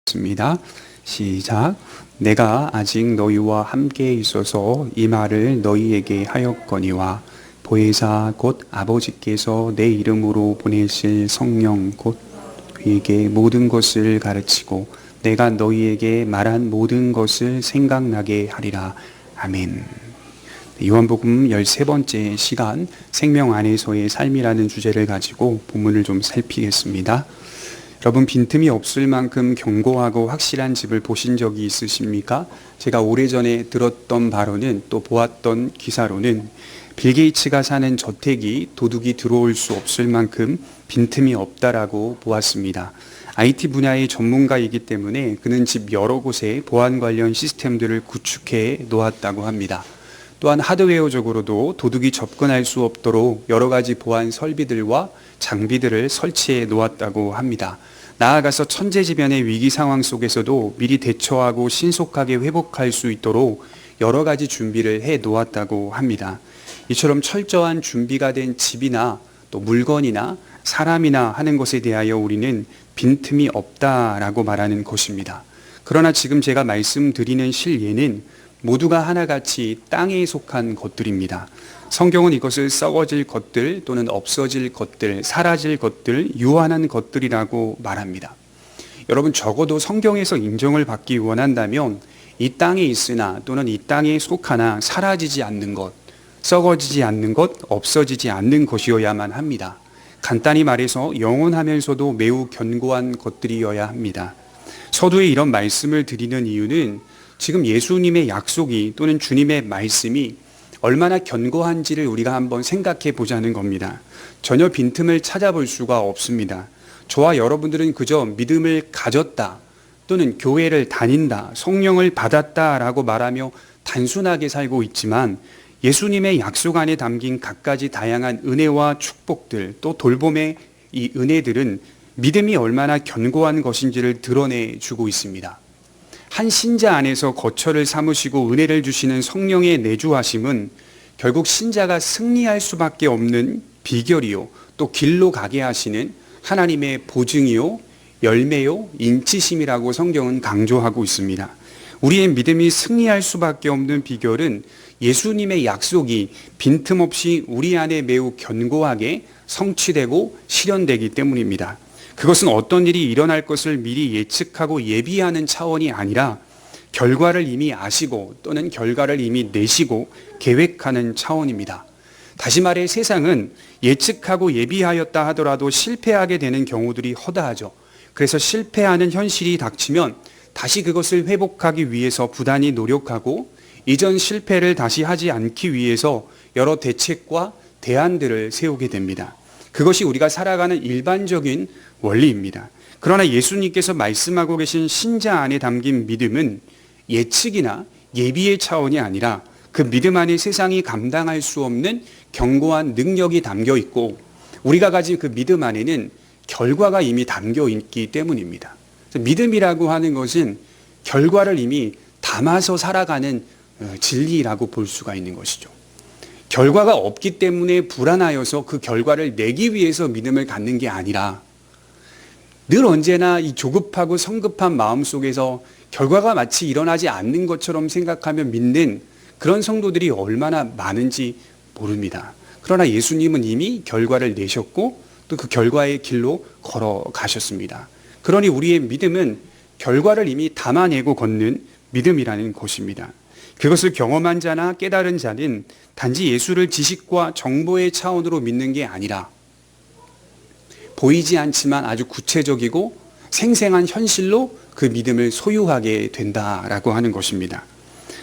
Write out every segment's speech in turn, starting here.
습니다. 시작. 내가 아직 너희와 함께 있어서 이 말을 너희에게 하였거니와 보혜사 곧 아버지께서 내 이름으로 보내실 성령 곧 그에게 모든 것을 가르치고 내가 너희에게 말한 모든 것을 생각나게 하리라. 아멘. 요한복음 13번째 시간 생명 안에서의 삶이라는 주제를 가지고 본문을 좀 살피겠습니다. 여러분, 빈틈이 없을 만큼 견고하고 확실한 집을 보신 적이 있으십니까? 제가 오래전에 들었던 바로는, 또 보았던 기사로는 빌 게이츠가 사는 저택이 도둑이 들어올 수 없을 만큼 빈틈이 없다라고 보았습니다. IT 분야의 전문가이기 때문에 그는 집 여러 곳에 보안 관련 시스템들을 구축해 놓았다고 합니다. 또한 하드웨어적으로도 도둑이 접근할 수 없도록 여러 가지 보안 설비들과 장비들을 설치해 놓았다고 합니다. 나아가서 천재지변의 위기 상황 속에서도 미리 대처하고 신속하게 회복할 수 있도록 여러 가지 준비를 해 놓았다고 합니다. 이처럼 철저한 준비가 된 집이나 또 물건이나 사람이나 하는 것에 대하여 우리는 빈틈이 없다라고 말하는 것입니다. 그러나 지금 제가 말씀드리는 실예는 모두가 하나같이 땅에 속한 것들입니다. 성경은 이것을 썩어질 것들 또는 없어질 것들, 사라질 것들, 유한한 것들이라고 말합니다. 여러분, 적어도 성경에서 인정을 받기 원한다면 이 땅에 있으나 또는 이 땅에 속하나 사라지지 않는 것, 썩어지지 않는 것, 없어지지 않는 것이어야만 합니다. 간단히 말해서 영원하면서도 매우 견고한 것들이어야 합니다. 서두에 이런 말씀을 드리는 이유는 지금 예수님의 약속이 또는 주님의 말씀이 얼마나 견고한지를 우리가 한번 생각해 보자는 겁니다. 전혀 빈틈을 찾아볼 수가 없습니다. 저와 여러분들은 그저 믿음을 가졌다 또는 교회를 다닌다, 성령을 받았다라고 말하며 단순하게 살고 있지만 예수님의 약속 안에 담긴 갖가지 다양한 은혜와 축복들, 또 돌봄의 이 은혜들은 믿음이 얼마나 견고한 것인지를 드러내주고 있습니다. 한 신자 안에서 거처를 삼으시고 은혜를 주시는 성령의 내주하심은 결국 신자가 승리할 수밖에 없는 비결이요, 또 길로 가게 하시는 하나님의 보증이요, 열매요, 인치심이라고 성경은 강조하고 있습니다. 우리의 믿음이 승리할 수밖에 없는 비결은 예수님의 약속이 빈틈없이 우리 안에 매우 견고하게 성취되고 실현되기 때문입니다. 그것은 어떤 일이 일어날 것을 미리 예측하고 예비하는 차원이 아니라 결과를 이미 아시고 또는 결과를 이미 내시고 계획하는 차원입니다. 다시 말해 세상은 예측하고 예비하였다 하더라도 실패하게 되는 경우들이 허다하죠. 그래서 실패하는 현실이 닥치면 다시 그것을 회복하기 위해서 부단히 노력하고 이전 실패를 다시 하지 않기 위해서 여러 대책과 대안들을 세우게 됩니다. 그것이 우리가 살아가는 일반적인 원리입니다. 그러나 예수님께서 말씀하고 계신 신자 안에 담긴 믿음은 예측이나 예비의 차원이 아니라 그 믿음 안에 세상이 감당할 수 없는 견고한 능력이 담겨 있고 우리가 가진 그 믿음 안에는 결과가 이미 담겨 있기 때문입니다. 믿음이라고 하는 것은 결과를 이미 담아서 살아가는 진리라고 볼 수가 있는 것이죠. 결과가 없기 때문에 불안하여서 그 결과를 내기 위해서 믿음을 갖는 게 아니라 늘 언제나 이 조급하고 성급한 마음 속에서 결과가 마치 일어나지 않는 것처럼 생각하며 믿는 그런 성도들이 얼마나 많은지 모릅니다. 그러나 예수님은 이미 결과를 내셨고 또 그 결과의 길로 걸어가셨습니다. 그러니 우리의 믿음은 결과를 이미 담아내고 걷는 믿음이라는 것입니다. 그것을 경험한 자나 깨달은 자는 단지 예수를 지식과 정보의 차원으로 믿는 게 아니라 보이지 않지만 아주 구체적이고 생생한 현실로 그 믿음을 소유하게 된다라고 하는 것입니다.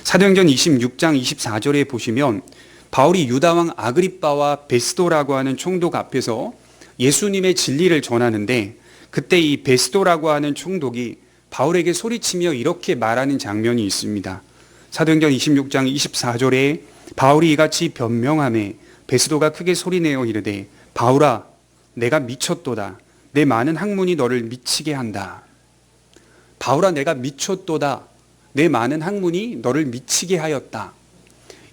사도행전 26장 24절에 보시면 바울이 유다왕 아그리빠와 베스도라고 하는 총독 앞에서 예수님의 진리를 전하는데 그때 이 베스도라고 하는 총독이 바울에게 소리치며 이렇게 말하는 장면이 있습니다. 사도행전 26장 24절에 바울이 이같이 변명하매 베스도가 크게 소리내어 이르되 바울아 내가 미쳤도다. 내 많은 학문이 너를 미치게 한다. 바울아 내가 미쳤도다. 내 많은 학문이 너를 미치게 하였다.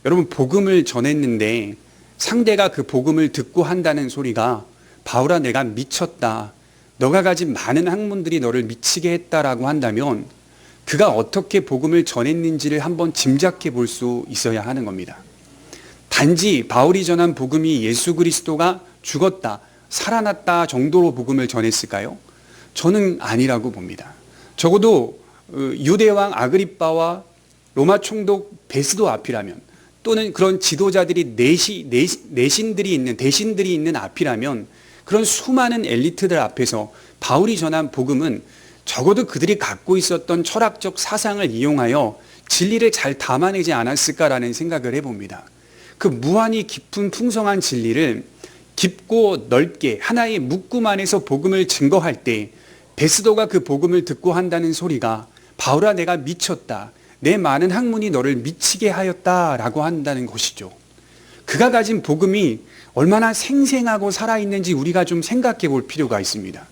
여러분, 복음을 전했는데 상대가 그 복음을 듣고 한다는 소리가 바울아 내가 미쳤다. 너가 가진 많은 학문들이 너를 미치게 했다라고 한다면 그가 어떻게 복음을 전했는지를 한번 짐작해 볼 수 있어야 하는 겁니다. 단지 바울이 전한 복음이 예수 그리스도가 죽었다, 살아났다 정도로 복음을 전했을까요? 저는 아니라고 봅니다. 적어도 유대왕 아그리빠와 로마 총독 베스도 앞이라면, 또는 그런 지도자들이 대신들이 있는 앞이라면, 그런 수많은 엘리트들 앞에서 바울이 전한 복음은 적어도 그들이 갖고 있었던 철학적 사상을 이용하여 진리를 잘 담아내지 않았을까라는 생각을 해봅니다. 그 무한히 깊은 풍성한 진리를 깊고 넓게 하나의 묶음 안에서 복음을 증거할 때 베스도가 그 복음을 듣고 한다는 소리가 바울아 내가 미쳤다, 내 많은 학문이 너를 미치게 하였다라고 한다는 것이죠. 그가 가진 복음이 얼마나 생생하고 살아있는지 우리가 좀 생각해 볼 필요가 있습니다.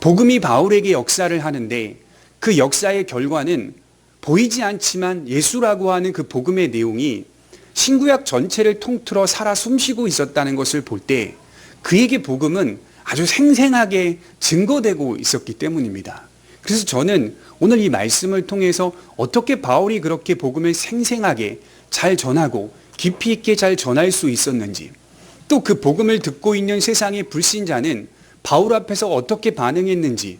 복음이 바울에게 역사를 하는데 그 역사의 결과는 보이지 않지만 예수라고 하는 그 복음의 내용이 신구약 전체를 통틀어 살아 숨쉬고 있었다는 것을 볼 때 그에게 복음은 아주 생생하게 증거되고 있었기 때문입니다. 그래서 저는 오늘 이 말씀을 통해서 어떻게 바울이 그렇게 복음을 생생하게 잘 전하고 깊이 있게 잘 전할 수 있었는지, 또 그 복음을 듣고 있는 세상의 불신자는 바울 앞에서 어떻게 반응했는지,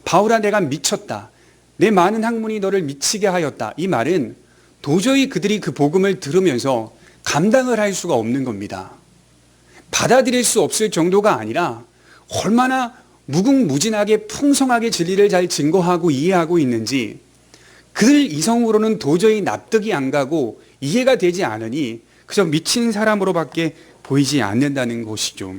바울아 내가 미쳤다, 내 많은 학문이 너를 미치게 하였다, 이 말은 도저히 그들이 그 복음을 들으면서 감당을 할 수가 없는 겁니다. 받아들일 수 없을 정도가 아니라 얼마나 무궁무진하게 풍성하게 진리를 잘 증거하고 이해하고 있는지 그들 이성으로는 도저히 납득이 안 가고 이해가 되지 않으니 그저 미친 사람으로밖에 보이지 않는다는 것이죠.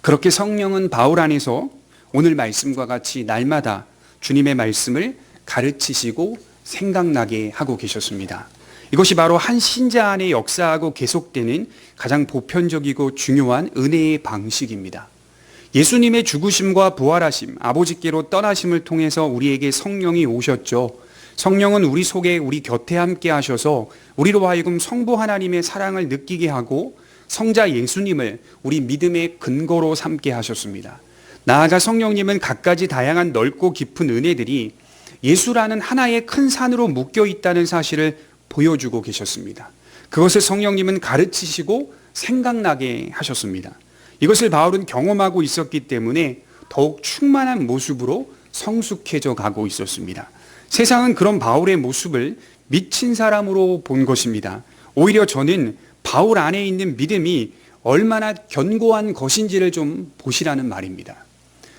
그렇게 성령은 바울 안에서 오늘 말씀과 같이 날마다 주님의 말씀을 가르치시고 생각나게 하고 계셨습니다. 이것이 바로 한 신자 안에 역사하고 계속되는 가장 보편적이고 중요한 은혜의 방식입니다. 예수님의 죽으심과 부활하심, 아버지께로 떠나심을 통해서 우리에게 성령이 오셨죠. 성령은 우리 속에 우리 곁에 함께 하셔서 우리로 하여금 성부 하나님의 사랑을 느끼게 하고 성자 예수님을 우리 믿음의 근거로 삼게 하셨습니다. 나아가 성령님은 갖가지 다양한 넓고 깊은 은혜들이 예수라는 하나의 큰 산으로 묶여 있다는 사실을 보여주고 계셨습니다. 그것을 성령님은 가르치시고 생각나게 하셨습니다. 이것을 바울은 경험하고 있었기 때문에 더욱 충만한 모습으로 성숙해져 가고 있었습니다. 세상은 그런 바울의 모습을 미친 사람으로 본 것입니다. 오히려 저는 바울 안에 있는 믿음이 얼마나 견고한 것인지를 좀 보시라는 말입니다.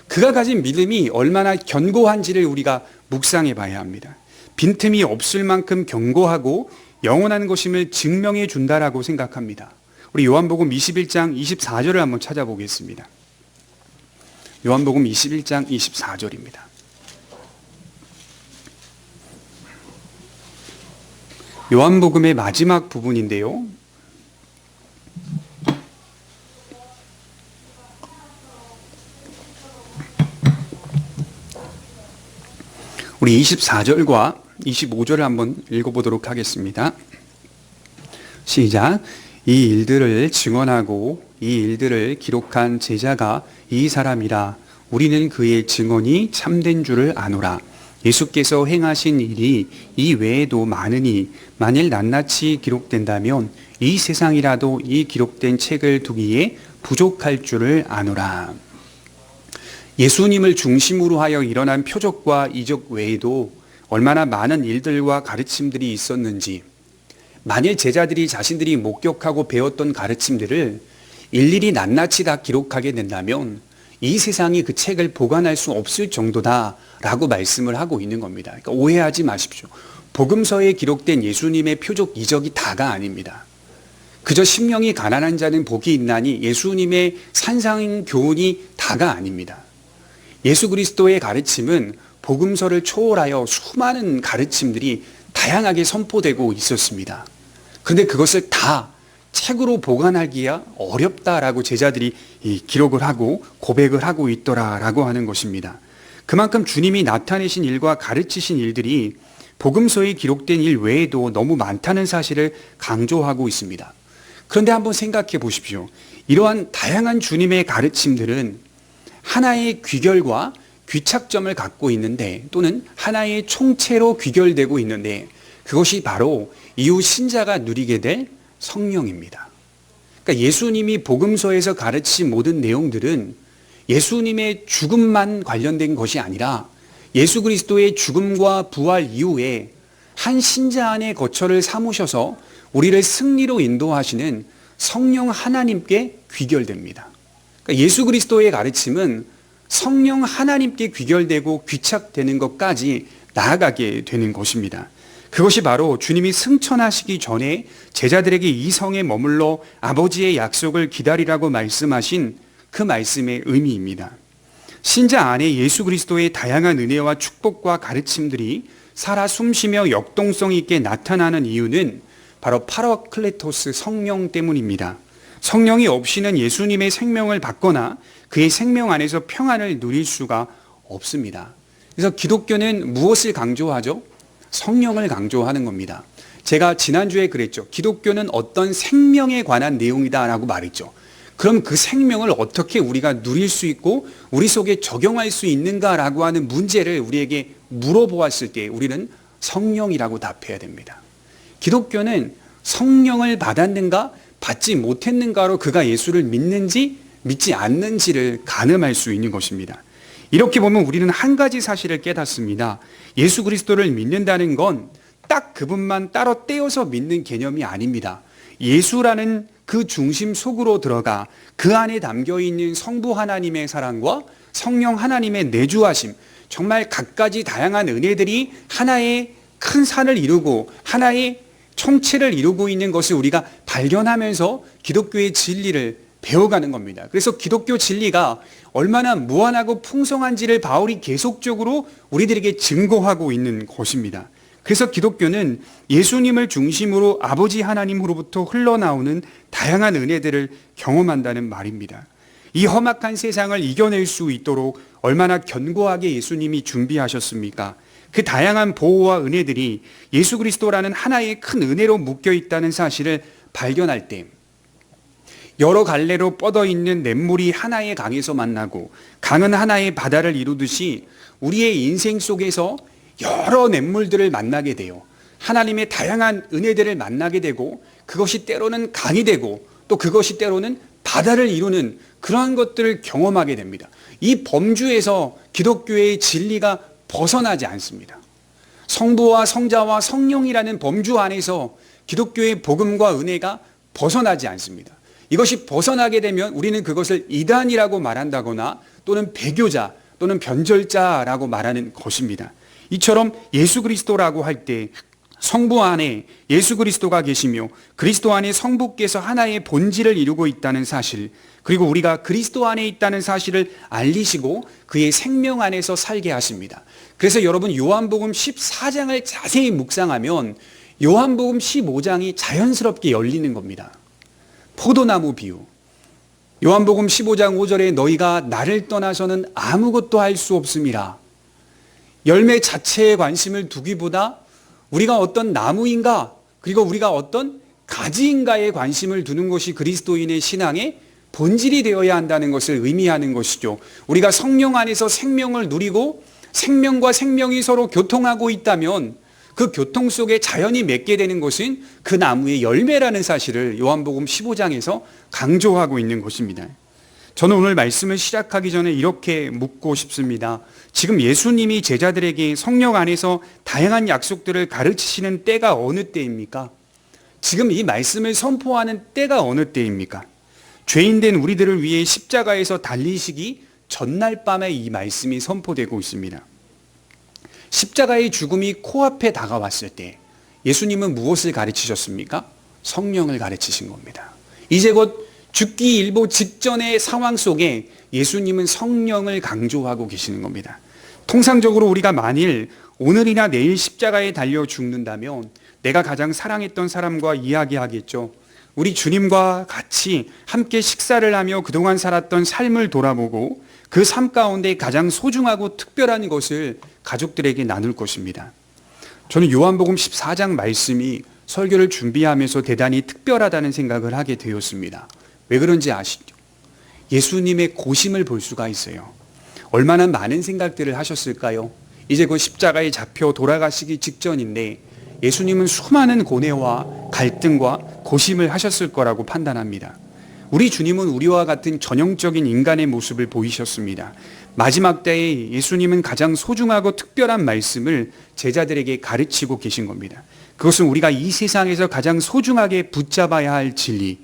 그가 가진 믿음이 얼마나 견고한지를 우리가 묵상해 봐야 합니다. 빈틈이 없을 만큼 견고하고 영원한 것임을 증명해 준다라고 생각합니다. 우리 요한복음 21장 24절을 한번 찾아보겠습니다. 요한복음 21장 24절입니다. 요한복음의 마지막 부분인데요. 우리 24절과 25절을 한번 읽어보도록 하겠습니다. 시작. 이 일들을 증언하고 이 일들을 기록한 제자가 이 사람이라. 우리는 그의 증언이 참된 줄을 아노라. 예수께서 행하신 일이 이 외에도 많으니 만일 낱낱이 기록된다면 이 세상이라도 이 기록된 책을 두기에 부족할 줄을 아노라. 예수님을 중심으로 하여 일어난 표적과 이적 외에도 얼마나 많은 일들과 가르침들이 있었는지, 만일 제자들이 자신들이 목격하고 배웠던 가르침들을 일일이 낱낱이 다 기록하게 된다면 이 세상이 그 책을 보관할 수 없을 정도다라고 말씀을 하고 있는 겁니다. 그러니까 오해하지 마십시오. 복음서에 기록된 예수님의 표적 이적이 다가 아닙니다. 그저 심령이 가난한 자는 복이 있나니 예수님의 산상 교훈이 다가 아닙니다. 예수 그리스도의 가르침은 복음서를 초월하여 수많은 가르침들이 다양하게 선포되고 있었습니다. 그런데 그것을 다 책으로 보관하기야 어렵다라고 제자들이 기록을 하고 고백을 하고 있더라라고 하는 것입니다. 그만큼 주님이 나타내신 일과 가르치신 일들이 복음서에 기록된 일 외에도 너무 많다는 사실을 강조하고 있습니다. 그런데 한번 생각해 보십시오. 이러한 다양한 주님의 가르침들은 하나의 귀결과 귀착점을 갖고 있는데, 또는 하나의 총체로 귀결되고 있는데, 그것이 바로 이후 신자가 누리게 될 성령입니다. 그러니까 예수님이 복음서에서 가르친 모든 내용들은 예수님의 죽음만 관련된 것이 아니라 예수 그리스도의 죽음과 부활 이후에 한 신자 안에 거처를 삼으셔서 우리를 승리로 인도하시는 성령 하나님께 귀결됩니다. 그러니까 예수 그리스도의 가르침은 성령 하나님께 귀결되고 귀착되는 것까지 나아가게 되는 것입니다. 그것이 바로 주님이 승천하시기 전에 제자들에게 이 성에 머물러 아버지의 약속을 기다리라고 말씀하신 그 말씀의 의미입니다. 신자 안에 예수 그리스도의 다양한 은혜와 축복과 가르침들이 살아 숨쉬며 역동성 있게 나타나는 이유는 바로 파라클레토스 성령 때문입니다. 성령이 없이는 예수님의 생명을 받거나 그의 생명 안에서 평안을 누릴 수가 없습니다. 그래서 기독교는 무엇을 강조하죠? 성령을 강조하는 겁니다. 제가 지난주에 그랬죠. 기독교는 어떤 생명에 관한 내용이다라고 말했죠. 그럼 그 생명을 어떻게 우리가 누릴 수 있고 우리 속에 적용할 수 있는가라고 하는 문제를 우리에게 물어보았을 때 우리는 성령이라고 답해야 됩니다. 기독교는 성령을 받았는가 받지 못했는가로 그가 예수를 믿는지 믿지 않는지를 가늠할 수 있는 것입니다. 이렇게 보면 우리는 한 가지 사실을 깨닫습니다. 예수 그리스도를 믿는다는 건 딱 그분만 따로 떼어서 믿는 개념이 아닙니다. 예수라는 그 중심 속으로 들어가 그 안에 담겨있는 성부 하나님의 사랑과 성령 하나님의 내주하심, 정말 갖가지 다양한 은혜들이 하나의 큰 산을 이루고 하나의 총체를 이루고 있는 것을 우리가 발견하면서 기독교의 진리를 배워가는 겁니다. 그래서 기독교 진리가 얼마나 무한하고 풍성한지를 바울이 계속적으로 우리들에게 증거하고 있는 것입니다. 그래서 기독교는 예수님을 중심으로 아버지 하나님으로부터 흘러나오는 다양한 은혜들을 경험한다는 말입니다. 이 험악한 세상을 이겨낼 수 있도록 얼마나 견고하게 예수님이 준비하셨습니까? 그 다양한 보호와 은혜들이 예수 그리스도라는 하나의 큰 은혜로 묶여 있다는 사실을 발견할 때 여러 갈래로 뻗어 있는 냇물이 하나의 강에서 만나고 강은 하나의 바다를 이루듯이 우리의 인생 속에서 여러 냇물들을 만나게 돼요. 하나님의 다양한 은혜들을 만나게 되고 그것이 때로는 강이 되고 또 그것이 때로는 바다를 이루는 그러한 것들을 경험하게 됩니다. 이 범주에서 기독교의 진리가 벗어나지 않습니다. 성부와 성자와 성령이라는 범주 안에서 기독교의 복음과 은혜가 벗어나지 않습니다. 이것이 벗어나게 되면 우리는 그것을 이단이라고 말한다거나 또는 배교자 또는 변절자라고 말하는 것입니다. 이처럼 예수 그리스도라고 할 때 성부 안에 예수 그리스도가 계시며 그리스도 안에 성부께서 하나의 본질을 이루고 있다는 사실, 그리고 우리가 그리스도 안에 있다는 사실을 알리시고 그의 생명 안에서 살게 하십니다. 그래서 여러분 요한복음 14장을 자세히 묵상하면 요한복음 15장이 자연스럽게 열리는 겁니다. 포도나무 비유. 요한복음 15장 5절에 너희가 나를 떠나서는 아무것도 할 수 없음이라. 열매 자체에 관심을 두기보다 우리가 어떤 나무인가 그리고 우리가 어떤 가지인가에 관심을 두는 것이 그리스도인의 신앙의 본질이 되어야 한다는 것을 의미하는 것이죠. 우리가 성령 안에서 생명을 누리고 생명과 생명이 서로 교통하고 있다면 그 교통 속에 자연이 맺게 되는 것은 그 나무의 열매라는 사실을 요한복음 15장에서 강조하고 있는 것입니다. 저는 오늘 말씀을 시작하기 전에 이렇게 묻고 싶습니다. 지금 예수님이 제자들에게 성령 안에서 다양한 약속들을 가르치시는 때가 어느 때입니까? 지금 이 말씀을 선포하는 때가 어느 때입니까? 죄인된 우리들을 위해 십자가에서 달리시기 전날 밤에 이 말씀이 선포되고 있습니다. 십자가의 죽음이 코앞에 다가왔을 때 예수님은 무엇을 가르치셨습니까? 성령을 가르치신 겁니다. 이제 곧 죽기 일보 직전의 상황 속에 예수님은 성령을 강조하고 계시는 겁니다. 통상적으로 우리가 만일 오늘이나 내일 십자가에 달려 죽는다면 내가 가장 사랑했던 사람과 이야기하겠죠. 우리 주님과 같이 함께 식사를 하며 그동안 살았던 삶을 돌아보고 그 삶 가운데 가장 소중하고 특별한 것을 가족들에게 나눌 것입니다. 저는 요한복음 14장 말씀이 설교를 준비하면서 대단히 특별하다는 생각을 하게 되었습니다. 왜 그런지 아시죠? 예수님의 고심을 볼 수가 있어요. 얼마나 많은 생각들을 하셨을까요? 이제 그 십자가에 잡혀 돌아가시기 직전인데 예수님은 수많은 고뇌와 갈등과 고심을 하셨을 거라고 판단합니다. 우리 주님은 우리와 같은 전형적인 인간의 모습을 보이셨습니다. 마지막 때에 예수님은 가장 소중하고 특별한 말씀을 제자들에게 가르치고 계신 겁니다. 그것은 우리가 이 세상에서 가장 소중하게 붙잡아야 할 진리,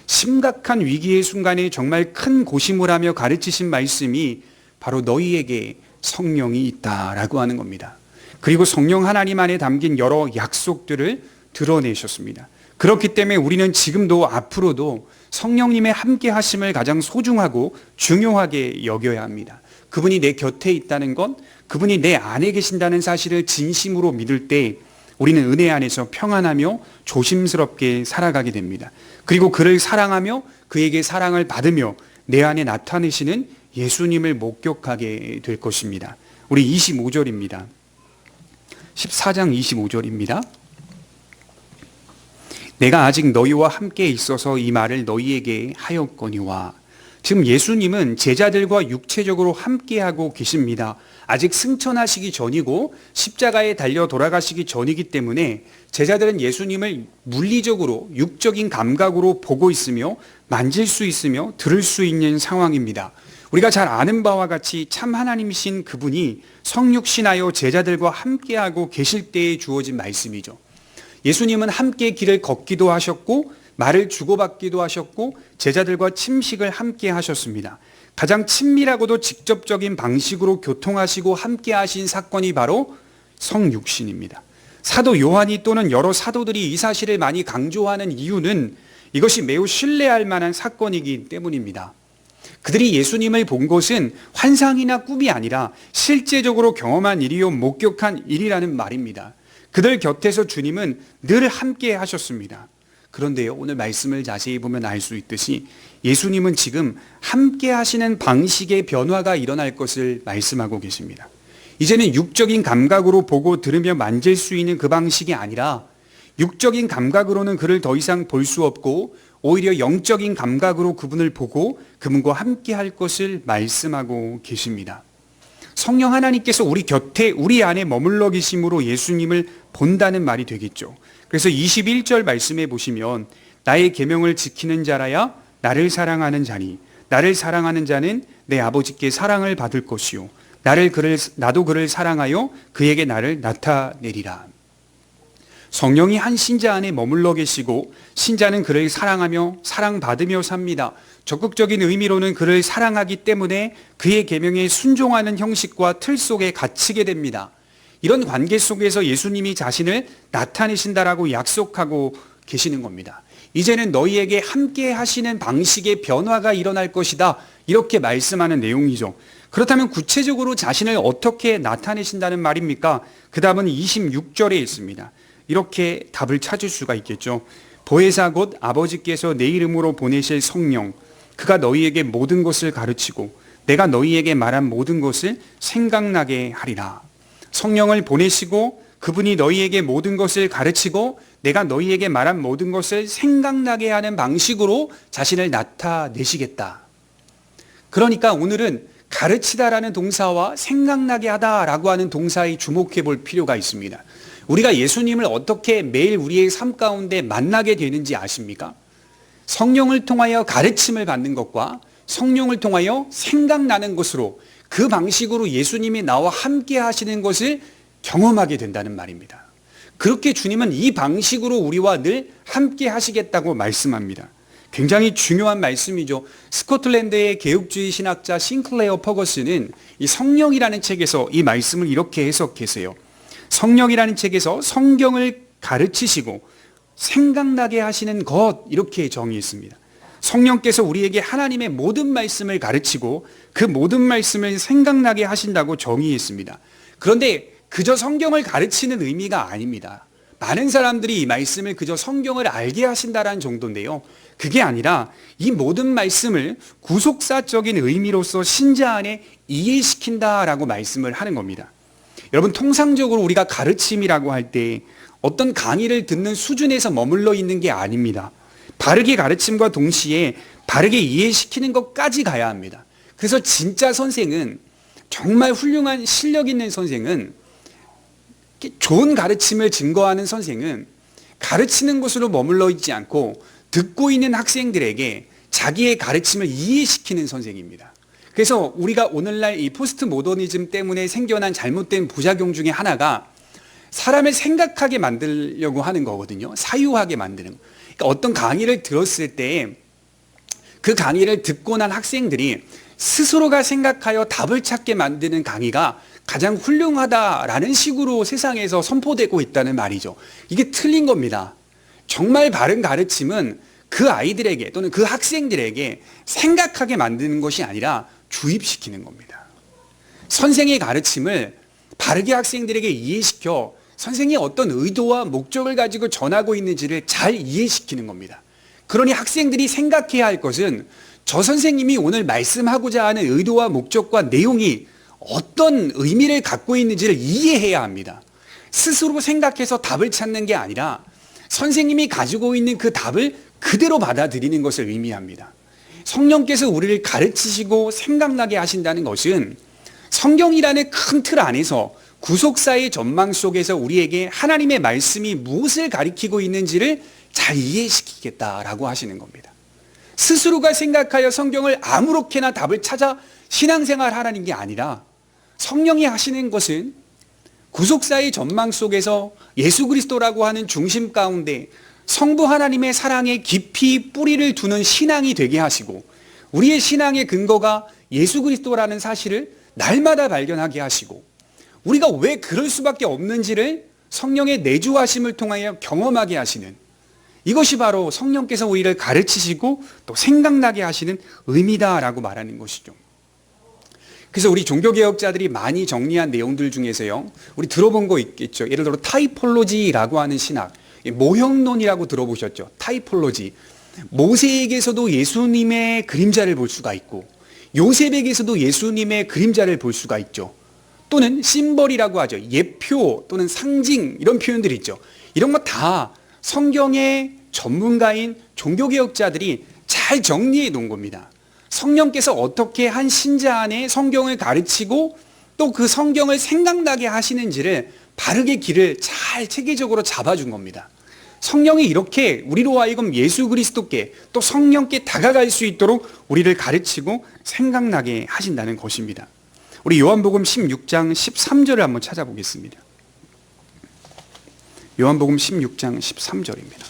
심각한 위기의 순간에 정말 큰 고심을 하며 가르치신 말씀이 바로 너희에게 성령이 있다라고 하는 겁니다. 그리고 성령 하나님 안에 담긴 여러 약속들을 드러내셨습니다. 그렇기 때문에 우리는 지금도 앞으로도 성령님의 함께 하심을 가장 소중하고 중요하게 여겨야 합니다. 그분이 내 곁에 있다는 것, 그분이 내 안에 계신다는 사실을 진심으로 믿을 때 우리는 은혜 안에서 평안하며 조심스럽게 살아가게 됩니다. 그리고 그를 사랑하며 그에게 사랑을 받으며 내 안에 나타내시는 예수님을 목격하게 될 것입니다. 우리 25절입니다. 14장 25절입니다. 내가 아직 너희와 함께 있어서 이 말을 너희에게 하였거니와. 지금 예수님은 제자들과 육체적으로 함께하고 계십니다. 아직 승천하시기 전이고 십자가에 달려 돌아가시기 전이기 때문에 제자들은 예수님을 물리적으로 육적인 감각으로 보고 있으며 만질 수 있으며 들을 수 있는 상황입니다. 우리가 잘 아는 바와 같이 참 하나님이신 그분이 성육신하여 제자들과 함께하고 계실 때에 주어진 말씀이죠. 예수님은 함께 길을 걷기도 하셨고 말을 주고받기도 하셨고 제자들과 침식을 함께 하셨습니다. 가장 친밀하고도 직접적인 방식으로 교통하시고 함께 하신 사건이 바로 성육신입니다. 사도 요한이 또는 여러 사도들이 이 사실을 많이 강조하는 이유는 이것이 매우 신뢰할 만한 사건이기 때문입니다. 그들이 예수님을 본 것은 환상이나 꿈이 아니라 실제적으로 경험한 일이요 목격한 일이라는 말입니다. 그들 곁에서 주님은 늘 함께 하셨습니다. 그런데요, 오늘 말씀을 자세히 보면 알 수 있듯이 예수님은 지금 함께 하시는 방식의 변화가 일어날 것을 말씀하고 계십니다. 이제는 육적인 감각으로 보고 들으며 만질 수 있는 그 방식이 아니라 육적인 감각으로는 그를 더 이상 볼 수 없고 오히려 영적인 감각으로 그분을 보고 그분과 함께 할 것을 말씀하고 계십니다. 성령 하나님께서 우리 곁에 우리 안에 머물러 계심으로 예수님을 본다는 말이 되겠죠. 그래서 21절 말씀해 보시면 나의 계명을 지키는 자라야 나를 사랑하는 자니 나를 사랑하는 자는 내 아버지께 사랑을 받을 것이요 나도 그를 사랑하여 그에게 나를 나타내리라. 성령이 한 신자 안에 머물러 계시고 신자는 그를 사랑하며 사랑받으며 삽니다. 적극적인 의미로는 그를 사랑하기 때문에 그의 계명에 순종하는 형식과 틀 속에 갇히게 됩니다. 이런 관계 속에서 예수님이 자신을 나타내신다라고 약속하고 계시는 겁니다. 이제는 너희에게 함께 하시는 방식의 변화가 일어날 것이다, 이렇게 말씀하는 내용이죠. 그렇다면 구체적으로 자신을 어떻게 나타내신다는 말입니까? 그 답은 26절에 있습니다. 이렇게 답을 찾을 수가 있겠죠. 보혜사 곧 아버지께서 내 이름으로 보내실 성령, 그가 너희에게 모든 것을 가르치고 내가 너희에게 말한 모든 것을 생각나게 하리라. 성령을 보내시고 그분이 너희에게 모든 것을 가르치고 내가 너희에게 말한 모든 것을 생각나게 하는 방식으로 자신을 나타내시겠다. 그러니까 오늘은 가르치다라는 동사와 생각나게 하다라고 하는 동사에 주목해 볼 필요가 있습니다. 우리가 예수님을 어떻게 매일 우리의 삶 가운데 만나게 되는지 아십니까? 성령을 통하여 가르침을 받는 것과 성령을 통하여 생각나는 것으로 그 방식으로 예수님이 나와 함께 하시는 것을 경험하게 된다는 말입니다. 그렇게 주님은 이 방식으로 우리와 늘 함께 하시겠다고 말씀합니다. 굉장히 중요한 말씀이죠. 스코틀랜드의 개혁주의 신학자 싱클레어 퍼거슨은 이 성령이라는 책에서 이 말씀을 이렇게 해석했어요. 성령이라는 책에서 성경을 가르치시고 생각나게 하시는 것, 이렇게 정의했습니다. 성령께서 우리에게 하나님의 모든 말씀을 가르치고 그 모든 말씀을 생각나게 하신다고 정의했습니다. 그런데 그저 성경을 가르치는 의미가 아닙니다. 많은 사람들이 이 말씀을 그저 성경을 알게 하신다라는 정도인데요, 그게 아니라 이 모든 말씀을 구속사적인 의미로서 신자 안에 이해시킨다라고 말씀을 하는 겁니다. 여러분, 통상적으로 우리가 가르침이라고 할 때 어떤 강의를 듣는 수준에서 머물러 있는 게 아닙니다. 바르게 가르침과 동시에 바르게 이해시키는 것까지 가야 합니다. 그래서 진짜 선생은, 정말 훌륭한 실력 있는 선생은, 좋은 가르침을 증거하는 선생은 가르치는 곳으로 머물러 있지 않고 듣고 있는 학생들에게 자기의 가르침을 이해시키는 선생입니다. 그래서 우리가 오늘날 이 포스트 모더니즘 때문에 생겨난 잘못된 부작용 중에 하나가 사람을 생각하게 만들려고 하는 거거든요. 사유하게 만드는 거. 그러니까 어떤 강의를 들었을 때 그 강의를 듣고 난 학생들이 스스로가 생각하여 답을 찾게 만드는 강의가 가장 훌륭하다라는 식으로 세상에서 선포되고 있다는 말이죠. 이게 틀린 겁니다. 정말 바른 가르침은 그 아이들에게 또는 그 학생들에게 생각하게 만드는 것이 아니라 주입시키는 겁니다. 선생의 가르침을 바르게 학생들에게 이해시켜 선생이 어떤 의도와 목적을 가지고 전하고 있는지를 잘 이해시키는 겁니다. 그러니 학생들이 생각해야 할 것은 저 선생님이 오늘 말씀하고자 하는 의도와 목적과 내용이 어떤 의미를 갖고 있는지를 이해해야 합니다. 스스로 생각해서 답을 찾는 게 아니라 선생님이 가지고 있는 그 답을 그대로 받아들이는 것을 의미합니다. 성령께서 우리를 가르치시고 생각나게 하신다는 것은 성경이라는 큰 틀 안에서 구속사의 전망 속에서 우리에게 하나님의 말씀이 무엇을 가리키고 있는지를 잘 이해시키겠다라고 하시는 겁니다. 스스로가 생각하여 성경을 아무렇게나 답을 찾아 신앙생활 하라는 게 아니라 성령이 하시는 것은 구속사의 전망 속에서 예수 그리스도라고 하는 중심 가운데 성부 하나님의 사랑에 깊이 뿌리를 두는 신앙이 되게 하시고 우리의 신앙의 근거가 예수 그리스도라는 사실을 날마다 발견하게 하시고 우리가 왜 그럴 수밖에 없는지를 성령의 내주하심을 통하여 경험하게 하시는, 이것이 바로 성령께서 우리를 가르치시고 또 생각나게 하시는 의미다라고 말하는 것이죠. 그래서 우리 종교개혁자들이 많이 정리한 내용들 중에서요, 우리 들어본 거 있겠죠. 예를 들어 타이폴로지라고 하는 신학, 모형론이라고 들어보셨죠. 타이폴로지. 모세에게서도 예수님의 그림자를 볼 수가 있고 요셉에게서도 예수님의 그림자를 볼 수가 있죠. 또는 심벌이라고 하죠. 예표 또는 상징, 이런 표현들이 있죠. 이런 거 다 성경의 전문가인 종교개혁자들이 잘 정리해 놓은 겁니다. 성령께서 어떻게 한 신자 안에 성경을 가르치고 또 그 성경을 생각나게 하시는지를 바르게 길을 잘 체계적으로 잡아준 겁니다. 성령이 이렇게 우리로 하여금 예수 그리스도께 또 성령께 다가갈 수 있도록 우리를 가르치고 생각나게 하신다는 것입니다. 우리 요한복음 16장 13절을 한번 찾아보겠습니다. 요한복음 16장 13절입니다.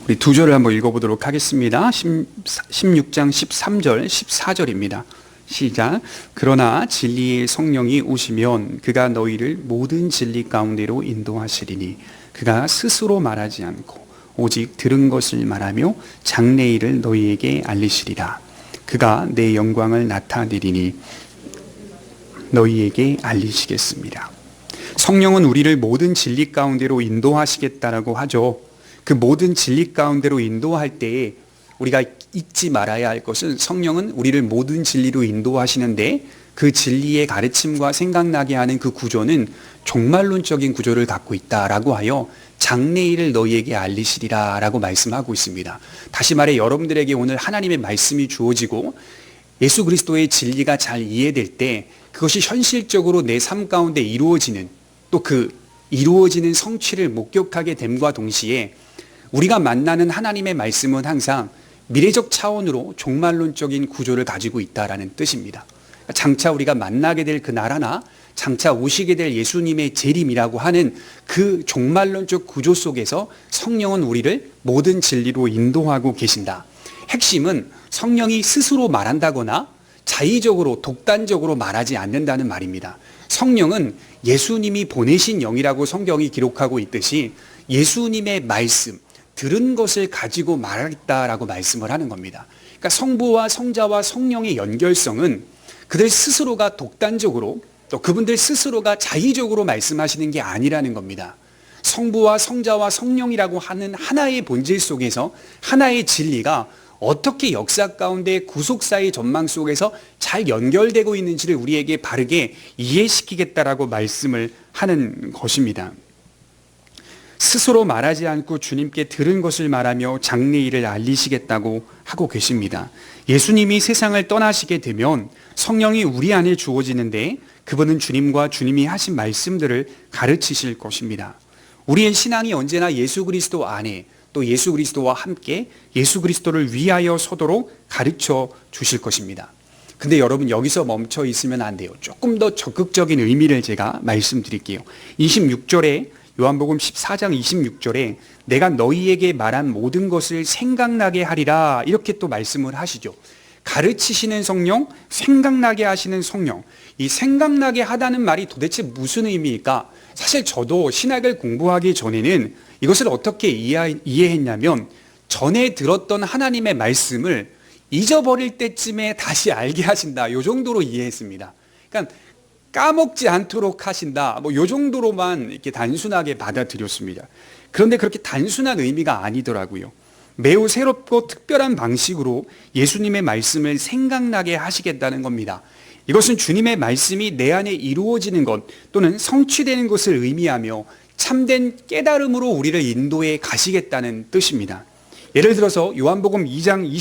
우리 두 절을 한번 읽어보도록 하겠습니다. 16장 13절, 14절입니다. 시작. 그러나 진리의 성령이 오시면 그가 너희를 모든 진리 가운데로 인도하시리니 그가 스스로 말하지 않고 오직 들은 것을 말하며 장래일을 너희에게 알리시리라. 그가 내 영광을 나타내리니 너희에게 알리시겠습니다. 성령은 우리를 모든 진리 가운데로 인도하시겠다라고 하죠. 그 모든 진리 가운데로 인도할 때에 우리가 잊지 말아야 할 것은 성령은 우리를 모든 진리로 인도하시는데 그 진리의 가르침과 생각나게 하는 그 구조는 종말론적인 구조를 갖고 있다라고 하여 장래일을 너희에게 알리시리라 라고 말씀하고 있습니다. 다시 말해 여러분들에게 오늘 하나님의 말씀이 주어지고 예수 그리스도의 진리가 잘 이해될 때 그것이 현실적으로 내 삶 가운데 이루어지는 또 그 이루어지는 성취를 목격하게 됨과 동시에 우리가 만나는 하나님의 말씀은 항상 미래적 차원으로 종말론적인 구조를 가지고 있다라는 뜻입니다. 장차 우리가 만나게 될 그 나라나 장차 오시게 될 예수님의 재림이라고 하는 그 종말론적 구조 속에서 성령은 우리를 모든 진리로 인도하고 계신다. 핵심은 성령이 스스로 말한다거나 자의적으로 독단적으로 말하지 않는다는 말입니다. 성령은 예수님이 보내신 영이라고 성경이 기록하고 있듯이 예수님의 말씀, 들은 것을 가지고 말하겠다라고 말씀을 하는 겁니다. 그러니까 성부와 성자와 성령의 연결성은 그들 스스로가 독단적으로 또 그분들 스스로가 자의적으로 말씀하시는 게 아니라는 겁니다. 성부와 성자와 성령이라고 하는 하나의 본질 속에서 하나의 진리가 어떻게 역사 가운데 구속사의 전망 속에서 잘 연결되고 있는지를 우리에게 바르게 이해시키겠다라고 말씀을 하는 것입니다. 스스로 말하지 않고 주님께 들은 것을 말하며 장래일을 알리시겠다고 하고 계십니다. 예수님이 세상을 떠나시게 되면 성령이 우리 안에 주어지는데 그분은 주님과 주님이 하신 말씀들을 가르치실 것입니다. 우리의 신앙이 언제나 예수 그리스도 안에 또 예수 그리스도와 함께 예수 그리스도를 위하여 서도록 가르쳐 주실 것입니다. 근데 여러분 여기서 멈춰 있으면 안 돼요. 조금 더 적극적인 의미를 제가 말씀드릴게요. 26절에 요한복음 14장 26절에 내가 너희에게 말한 모든 것을 생각나게 하리라 이렇게 또 말씀을 하시죠. 가르치시는 성령, 생각나게 하시는 성령. 이 생각나게 하다는 말이 도대체 무슨 의미일까? 사실 저도 신학을 공부하기 전에는 이것을 어떻게 이해했냐면 전에 들었던 하나님의 말씀을 잊어버릴 때쯤에 다시 알게 하신다. 이 정도로 이해했습니다. 그러니까 까먹지 않도록 하신다. 이 정도로만 이렇게 단순하게 받아들였습니다. 그런데 그렇게 단순한 의미가 아니더라고요. 매우 새롭고 특별한 방식으로 예수님의 말씀을 생각나게 하시겠다는 겁니다. 이것은 주님의 말씀이 내 안에 이루어지는 것 또는 성취되는 것을 의미하며 참된 깨달음으로 우리를 인도해 가시겠다는 뜻입니다. 예를 들어서 요한복음 2장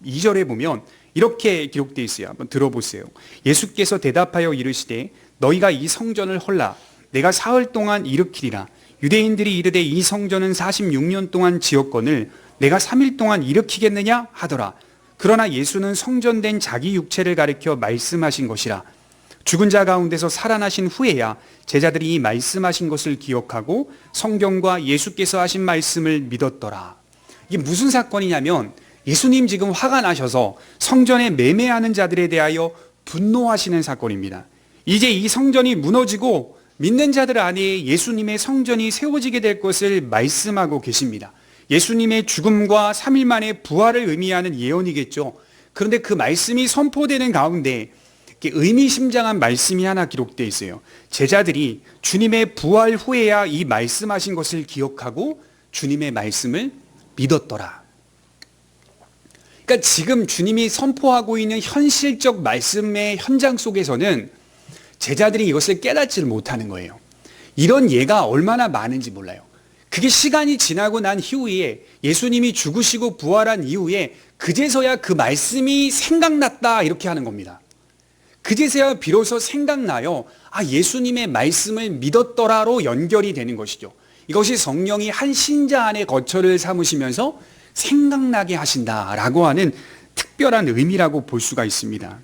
22절에 보면 이렇게 기록되어 있어요. 한번 들어보세요. 예수께서 대답하여 이르시되 너희가 이 성전을 헐라 내가 사흘 동안 일으키리라. 유대인들이 이르되 이 성전은 46년 동안 지었거늘 내가 3일 동안 일으키겠느냐 하더라. 그러나 예수는 성전된 자기 육체를 가리켜 말씀하신 것이라. 죽은 자 가운데서 살아나신 후에야 제자들이 이 말씀하신 것을 기억하고 성경과 예수께서 하신 말씀을 믿었더라. 이게 무슨 사건이냐면 예수님 지금 화가 나셔서 성전에 매매하는 자들에 대하여 분노하시는 사건입니다. 이제 이 성전이 무너지고 믿는 자들 안에 예수님의 성전이 세워지게 될 것을 말씀하고 계십니다. 예수님의 죽음과 3일 만의 부활을 의미하는 예언이겠죠. 그런데 그 말씀이 선포되는 가운데 의미심장한 말씀이 하나 기록되어 있어요. 제자들이 주님의 부활 후에야 이 말씀하신 것을 기억하고 주님의 말씀을 믿었더라. 그러니까 지금 주님이 선포하고 있는 현실적 말씀의 현장 속에서는 제자들이 이것을 깨닫지를 못하는 거예요. 이런 예가 얼마나 많은지 몰라요. 그게 시간이 지나고 난 이후에 예수님이 죽으시고 부활한 이후에 그제서야 그 말씀이 생각났다 이렇게 하는 겁니다. 그제서야 비로소 생각나요. 예수님의 말씀을 믿었더라로 연결이 되는 것이죠. 이것이 성령이 한 신자 안에 거처를 삼으시면서 생각나게 하신다라고 하는 특별한 의미라고 볼 수가 있습니다.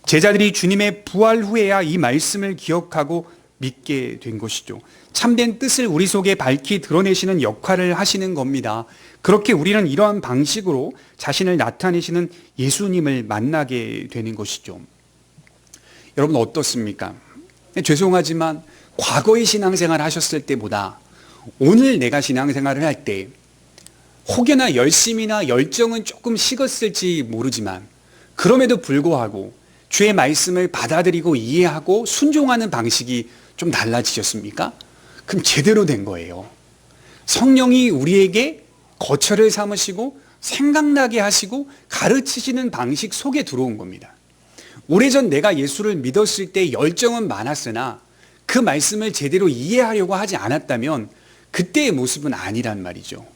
제자들이 주님의 부활 후에야 이 말씀을 기억하고 믿게 된 것이죠. 참된 뜻을 우리 속에 밝히 드러내시는 역할을 하시는 겁니다. 그렇게 우리는 이러한 방식으로 자신을 나타내시는 예수님을 만나게 되는 것이죠. 여러분 어떻습니까? 죄송하지만 과거의 신앙생활 하셨을 때보다 오늘 내가 신앙생활을 할 때 혹여나 열심이나 열정은 조금 식었을지 모르지만 그럼에도 불구하고 주의 말씀을 받아들이고 이해하고 순종하는 방식이 좀 달라지셨습니까? 그럼 제대로 된 거예요. 성령이 우리에게 거처를 삼으시고 생각나게 하시고 가르치시는 방식 속에 들어온 겁니다. 오래전 내가 예수를 믿었을 때 열정은 많았으나 그 말씀을 제대로 이해하려고 하지 않았다면 그때의 모습은 아니란 말이죠.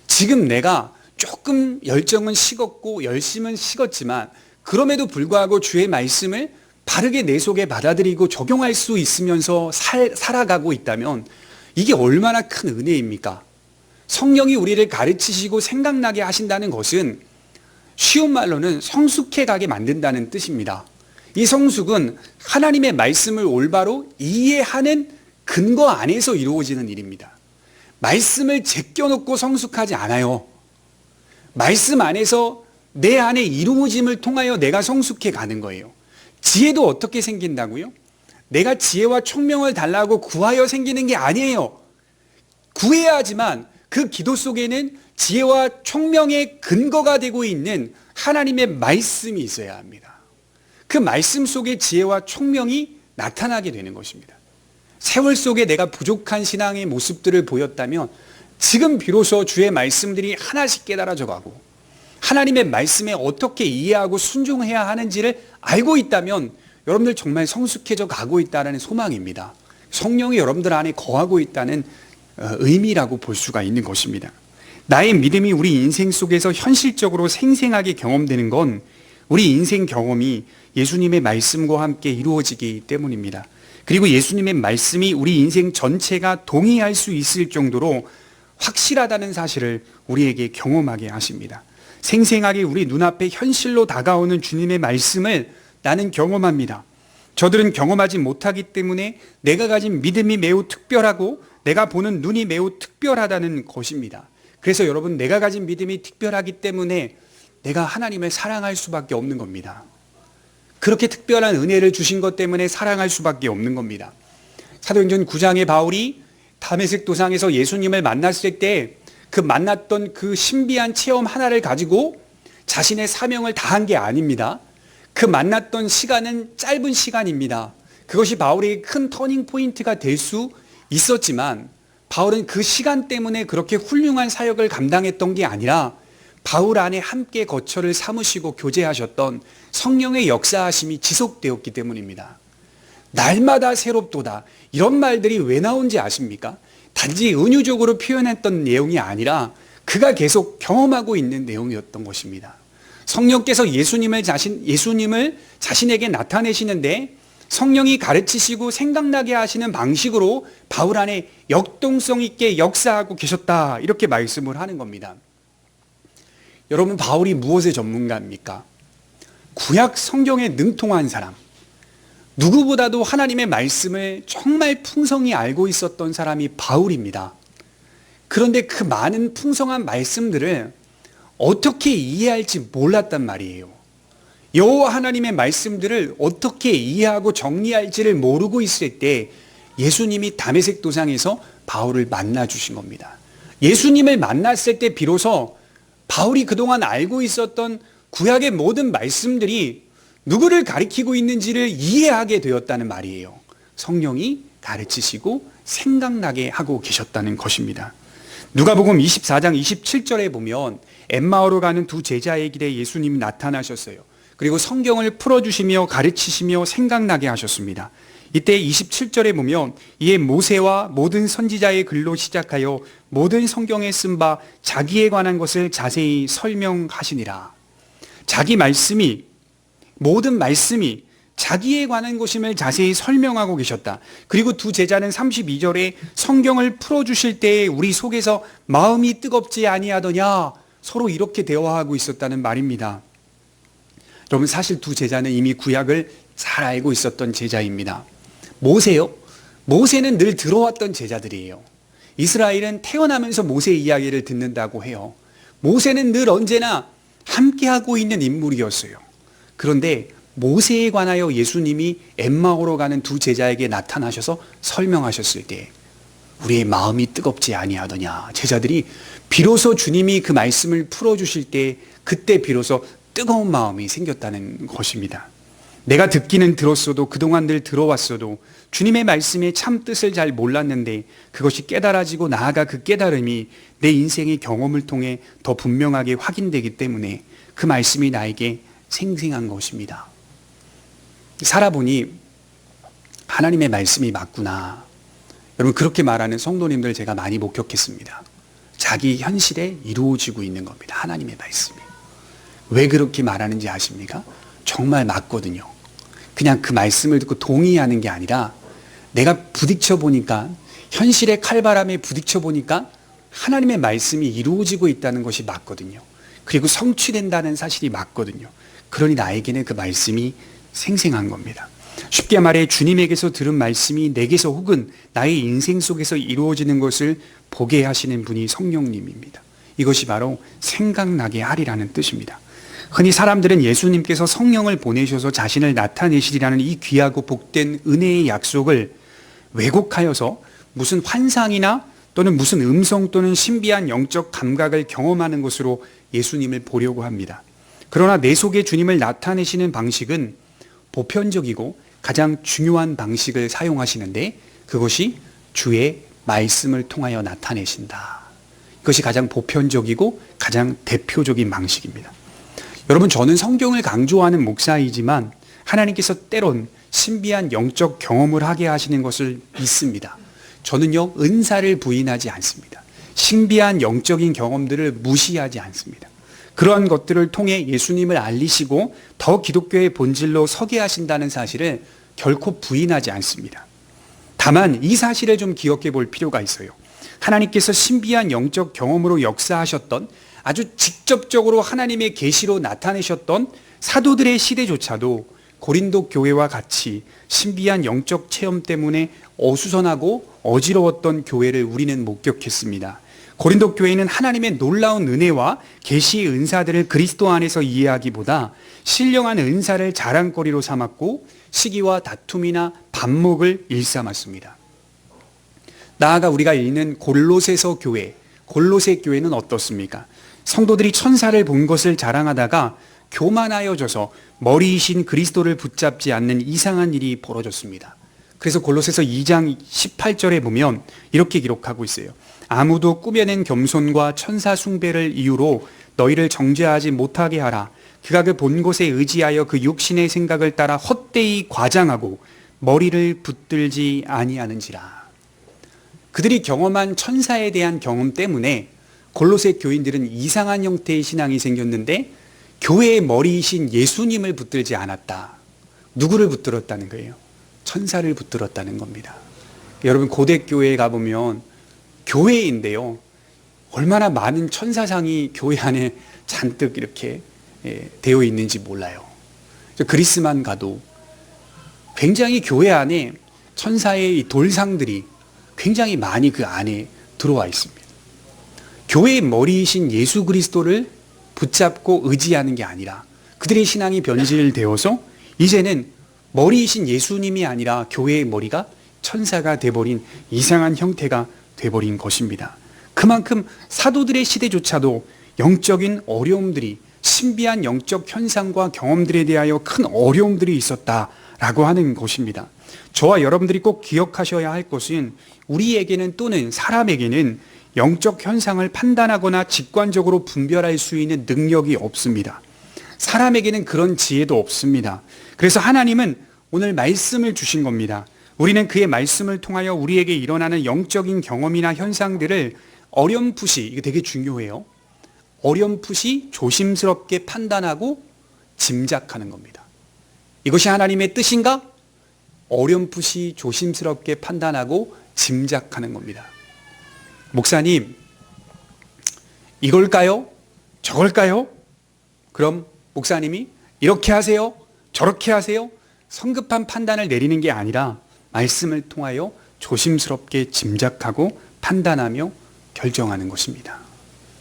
지금 내가 조금 열정은 식었고 열심은 식었지만 그럼에도 불구하고 주의 말씀을 바르게 내 속에 받아들이고 적용할 수 있으면서 살아가고 있다면 이게 얼마나 큰 은혜입니까? 성령이 우리를 가르치시고 생각나게 하신다는 것은 쉬운 말로는 성숙해 가게 만든다는 뜻입니다. 이 성숙은 하나님의 말씀을 올바로 이해하는 근거 안에서 이루어지는 일입니다. 말씀을 제껴놓고 성숙하지 않아요. 말씀 안에서 내 안에 이루어짐을 통하여 내가 성숙해 가는 거예요. 지혜도 어떻게 생긴다고요? 내가 지혜와 총명을 달라고 구하여 생기는 게 아니에요. 구해야 하지만 그 기도 속에는 지혜와 총명의 근거가 되고 있는 하나님의 말씀이 있어야 합니다. 그 말씀 속에 지혜와 총명이 나타나게 되는 것입니다. 세월 속에 내가 부족한 신앙의 모습들을 보였다면 지금 비로소 주의 말씀들이 하나씩 깨달아져 가고 하나님의 말씀에 어떻게 이해하고 순종해야 하는지를 알고 있다면 여러분들 정말 성숙해져 가고 있다는 소망입니다. 성령이 여러분들 안에 거하고 있다는 의미라고 볼 수가 있는 것입니다. 나의 믿음이 우리 인생 속에서 현실적으로 생생하게 경험되는 건 우리 인생 경험이 예수님의 말씀과 함께 이루어지기 때문입니다. 그리고 예수님의 말씀이 우리 인생 전체가 동의할 수 있을 정도로 확실하다는 사실을 우리에게 경험하게 하십니다. 생생하게 우리 눈앞에 현실로 다가오는 주님의 말씀을 나는 경험합니다. 저들은 경험하지 못하기 때문에 내가 가진 믿음이 매우 특별하고 내가 보는 눈이 매우 특별하다는 것입니다. 그래서 여러분, 내가 가진 믿음이 특별하기 때문에 내가 하나님을 사랑할 수밖에 없는 겁니다. 그렇게 특별한 은혜를 주신 것 때문에 사랑할 수밖에 없는 겁니다. 사도행전 9장의 바울이 다메섹 도상에서 예수님을 만났을 때 그 만났던 그 신비한 체험 하나를 가지고 자신의 사명을 다한 게 아닙니다. 그 만났던 시간은 짧은 시간입니다. 그것이 바울에게 큰 터닝 포인트가 될 수 있었지만 바울은 그 시간 때문에 그렇게 훌륭한 사역을 감당했던 게 아니라 바울 안에 함께 거처를 삼으시고 교제하셨던 성령의 역사하심이 지속되었기 때문입니다. 날마다 새롭도다, 이런 말들이 왜 나온지 아십니까? 단지 은유적으로 표현했던 내용이 아니라 그가 계속 경험하고 있는 내용이었던 것입니다. 성령께서 예수님을 자신에게 나타내시는데 성령이 가르치시고 생각나게 하시는 방식으로 바울 안에 역동성 있게 역사하고 계셨다, 이렇게 말씀을 하는 겁니다. 여러분, 바울이 무엇의 전문가입니까? 구약 성경에 능통한 사람, 누구보다도 하나님의 말씀을 정말 풍성히 알고 있었던 사람이 바울입니다. 그런데 그 많은 풍성한 말씀들을 어떻게 이해할지 몰랐단 말이에요. 여호와 하나님의 말씀들을 어떻게 이해하고 정리할지를 모르고 있을 때 예수님이 다메섹 도상에서 바울을 만나 주신 겁니다. 예수님을 만났을 때 비로소 바울이 그동안 알고 있었던 구약의 모든 말씀들이 누구를 가리키고 있는지를 이해하게 되었다는 말이에요. 성령이 가르치시고 생각나게 하고 계셨다는 것입니다. 누가복음 24장 27절에 보면 엠마오로 가는 두 제자의 길에 예수님이 나타나셨어요. 그리고 성경을 풀어주시며 가르치시며 생각나게 하셨습니다. 이때 27절에 보면 이에 모세와 모든 선지자의 글로 시작하여 모든 성경에 쓴 바 자기에 관한 것을 자세히 설명하시니라. 자기 말씀이, 모든 말씀이 자기에 관한 것임을 자세히 설명하고 계셨다. 그리고 두 제자는 32절에 성경을 풀어주실 때에 우리 속에서 마음이 뜨겁지 아니하더냐, 서로 이렇게 대화하고 있었다는 말입니다. 여러분, 사실 두 제자는 이미 구약을 잘 알고 있었던 제자입니다. 모세요? 모세는 늘 들어왔던 제자들이에요. 이스라엘은 태어나면서 모세 이야기를 듣는다고 해요. 모세는 늘 언제나 함께하고 있는 인물이었어요. 그런데 모세에 관하여 예수님이 엠마오로 가는 두 제자에게 나타나셔서 설명하셨을 때 우리의 마음이 뜨겁지 아니하더냐. 제자들이 비로소 주님이 그 말씀을 풀어주실 때 그때 비로소 뜨거운 마음이 생겼다는 것입니다. 내가 듣기는 들었어도 그동안 늘 들어왔어도 주님의 말씀의 참 뜻을 잘 몰랐는데 그것이 깨달아지고 나아가 그 깨달음이 내 인생의 경험을 통해 더 분명하게 확인되기 때문에 그 말씀이 나에게 생생한 것입니다. 살아보니 하나님의 말씀이 맞구나. 여러분, 그렇게 말하는 성도님들 제가 많이 목격했습니다. 자기 현실에 이루어지고 있는 겁니다. 하나님의 말씀이. 왜 그렇게 말하는지 아십니까? 정말 맞거든요. 그냥 그 말씀을 듣고 동의하는 게 아니라 내가 부딪혀 보니까, 현실의 칼바람에 부딪혀 보니까 하나님의 말씀이 이루어지고 있다는 것이 맞거든요. 그리고 성취된다는 사실이 맞거든요. 그러니 나에게는 그 말씀이 생생한 겁니다. 쉽게 말해 주님에게서 들은 말씀이 내게서 혹은 나의 인생 속에서 이루어지는 것을 보게 하시는 분이 성령님입니다. 이것이 바로 생각나게 하리라는 뜻입니다. 흔히 사람들은 예수님께서 성령을 보내셔서 자신을 나타내시리라는 이 귀하고 복된 은혜의 약속을 왜곡하여서 무슨 환상이나 또는 무슨 음성 또는 신비한 영적 감각을 경험하는 것으로 예수님을 보려고 합니다. 그러나 내 속에 주님을 나타내시는 방식은 보편적이고 가장 중요한 방식을 사용하시는데 그것이 주의 말씀을 통하여 나타내신다. 그것이 가장 보편적이고 가장 대표적인 방식입니다. 여러분, 저는 성경을 강조하는 목사이지만 하나님께서 때론 신비한 영적 경험을 하게 하시는 것을 믿습니다. 저는요, 은사를 부인하지 않습니다. 신비한 영적인 경험들을 무시하지 않습니다. 그러한 것들을 통해 예수님을 알리시고 더 기독교의 본질로 서게 하신다는 사실을 결코 부인하지 않습니다. 다만 이 사실을 좀 기억해 볼 필요가 있어요. 하나님께서 신비한 영적 경험으로 역사하셨던, 아주 직접적으로 하나님의 계시로 나타내셨던 사도들의 시대조차도 고린도 교회와 같이 신비한 영적 체험 때문에 어수선하고 어지러웠던 교회를 우리는 목격했습니다. 고린도 교회는 하나님의 놀라운 은혜와 계시의 은사들을 그리스도 안에서 이해하기보다 신령한 은사를 자랑거리로 삼았고 시기와 다툼이나 반목을 일삼았습니다. 나아가 우리가 읽는 골로새서 교회, 골로새 교회는 어떻습니까? 성도들이 천사를 본 것을 자랑하다가 교만하여져서 머리이신 그리스도를 붙잡지 않는 이상한 일이 벌어졌습니다. 그래서 골로새서 2장 18절에 보면 이렇게 기록하고 있어요. 아무도 꾸며낸 겸손과 천사 숭배를 이유로 너희를 정죄하지 못하게 하라. 그가 그 본 곳에 의지하여 그 육신의 생각을 따라 헛되이 과장하고 머리를 붙들지 아니하는지라. 그들이 경험한 천사에 대한 경험 때문에 골로새 교인들은 이상한 형태의 신앙이 생겼는데 교회의 머리이신 예수님을 붙들지 않았다. 누구를 붙들었다는 거예요? 천사를 붙들었다는 겁니다. 여러분, 고대 교회에 가보면 교회인데요, 얼마나 많은 천사상이 교회 안에 잔뜩 이렇게 되어 있는지 몰라요. 그리스만 가도 굉장히 교회 안에 천사의 돌상들이 굉장히 많이 그 안에 들어와 있습니다. 교회의 머리이신 예수 그리스도를 붙잡고 의지하는 게 아니라 그들의 신앙이 변질되어서 이제는 머리이신 예수님이 아니라 교회의 머리가 천사가 돼버린 이상한 형태가 돼버린 것입니다. 그만큼 사도들의 시대조차도 영적인 어려움들이, 신비한 영적 현상과 경험들에 대하여 큰 어려움들이 있었다라고 하는 것입니다. 저와 여러분들이 꼭 기억하셔야 할 것은 우리에게는, 또는 사람에게는 영적 현상을 판단하거나 직관적으로 분별할 수 있는 능력이 없습니다. 사람에게는 그런 지혜도 없습니다. 그래서 하나님은 오늘 말씀을 주신 겁니다. 우리는 그의 말씀을 통하여 우리에게 일어나는 영적인 경험이나 현상들을 어렴풋이, 이게 되게 중요해요, 어렴풋이 조심스럽게 판단하고 짐작하는 겁니다. 이것이 하나님의 뜻인가? 어렴풋이 조심스럽게 판단하고 짐작하는 겁니다. 목사님, 이걸까요? 저걸까요? 그럼 목사님이 이렇게 하세요? 저렇게 하세요? 성급한 판단을 내리는 게 아니라 말씀을 통하여 조심스럽게 짐작하고 판단하며 결정하는 것입니다.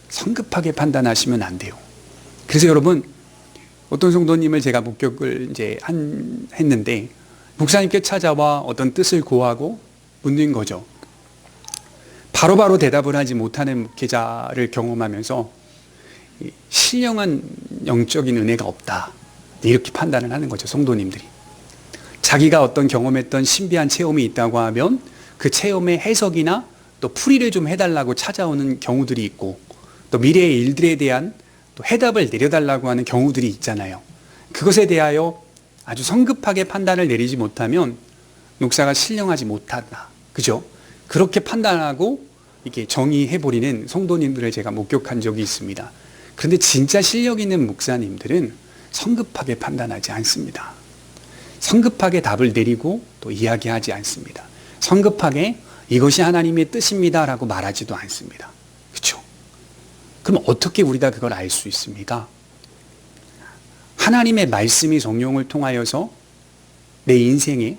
성급하게 판단하시면 안 돼요. 그래서 여러분, 어떤 성도님을 제가 목격을 했는데 목사님께 찾아와 어떤 뜻을 구하고 묻는 거죠. 바로바로 대답을 하지 못하는 목회자를 경험하면서 신령한 영적인 은혜가 없다, 이렇게 판단을 하는 거죠. 성도님들이 자기가 어떤 경험했던 신비한 체험이 있다고 하면 그 체험의 해석이나 또 풀이를 좀 해달라고 찾아오는 경우들이 있고, 또 미래의 일들에 대한 또 해답을 내려달라고 하는 경우들이 있잖아요. 그것에 대하여 아주 성급하게 판단을 내리지 못하면 목사가 신령하지 못한다, 그죠? 그렇게 판단하고 이렇게 정의해버리는 성도님들을 제가 목격한 적이 있습니다. 그런데 진짜 실력 있는 목사님들은 성급하게 판단하지 않습니다. 성급하게 답을 내리고 또 이야기하지 않습니다. 성급하게 이것이 하나님의 뜻입니다 라고 말하지도 않습니다. 그렇죠? 그럼 어떻게 우리가 그걸 알 수 있습니까? 하나님의 말씀이 성령을 통하여서 내 인생에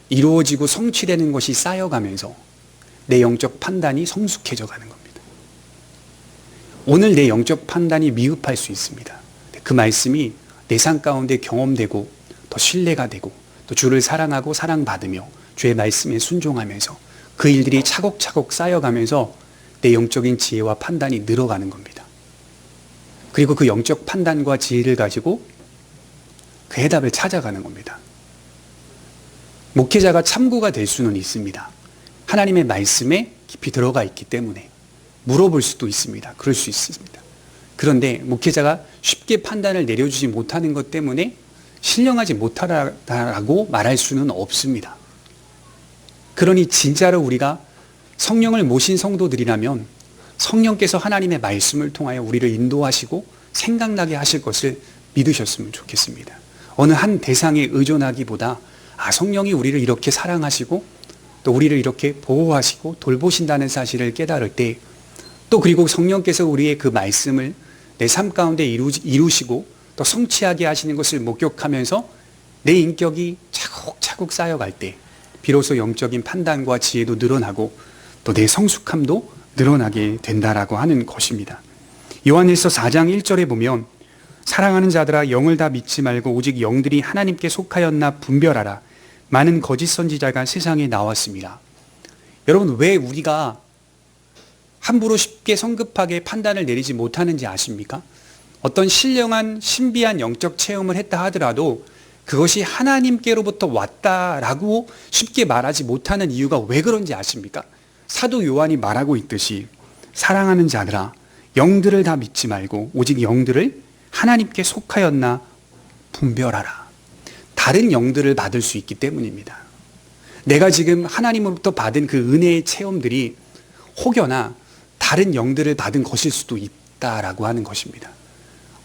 이루어지고 성취되는 것이 쌓여가면서 내 영적 판단이 성숙해져 가는 겁니다. 오늘 내 영적 판단이 미흡할 수 있습니다. 그 말씀이 내 삶 가운데 경험되고 더 신뢰가 되고 또 주를 사랑하고 사랑받으며 주의 말씀에 순종하면서 그 일들이 차곡차곡 쌓여가면서 내 영적인 지혜와 판단이 늘어가는 겁니다. 그리고 그 영적 판단과 지혜를 가지고 그 해답을 찾아가는 겁니다. 목회자가 참고가 될 수는 있습니다. 하나님의 말씀에 깊이 들어가 있기 때문에. 물어볼 수도 있습니다. 그럴 수 있습니다. 그런데 목회자가 쉽게 판단을 내려주지 못하는 것 때문에 신령하지 못하다라고 말할 수는 없습니다. 그러니 진짜로 우리가 성령을 모신 성도들이라면 성령께서 하나님의 말씀을 통하여 우리를 인도하시고 생각나게 하실 것을 믿으셨으면 좋겠습니다. 어느 한 대상에 의존하기보다 성령이 우리를 이렇게 사랑하시고 또 우리를 이렇게 보호하시고 돌보신다는 사실을 깨달을 때, 또 그리고 성령께서 우리의 그 말씀을 내 삶 가운데 이루시고 또 성취하게 하시는 것을 목격하면서 내 인격이 차곡차곡 쌓여갈 때 비로소 영적인 판단과 지혜도 늘어나고 또 내 성숙함도 늘어나게 된다라고 하는 것입니다. 요한일서 4장 1절에 보면 사랑하는 자들아 영을 다 믿지 말고 오직 영들이 하나님께 속하였나 분별하라. 많은 거짓 선지자가 세상에 나왔습니다. 여러분, 왜 우리가 함부로 쉽게 성급하게 판단을 내리지 못하는지 아십니까? 어떤 신령한 신비한 영적 체험을 했다 하더라도 그것이 하나님께로부터 왔다라고 쉽게 말하지 못하는 이유가 왜 그런지 아십니까? 사도 요한이 말하고 있듯이 사랑하는 자들아 영들을 다 믿지 말고 오직 영들을 하나님께 속하였나 분별하라. 다른 영들을 받을 수 있기 때문입니다. 내가 지금 하나님으로부터 받은 그 은혜의 체험들이 혹여나 다른 영들을 받은 것일 수도 있다라고 하는 것입니다.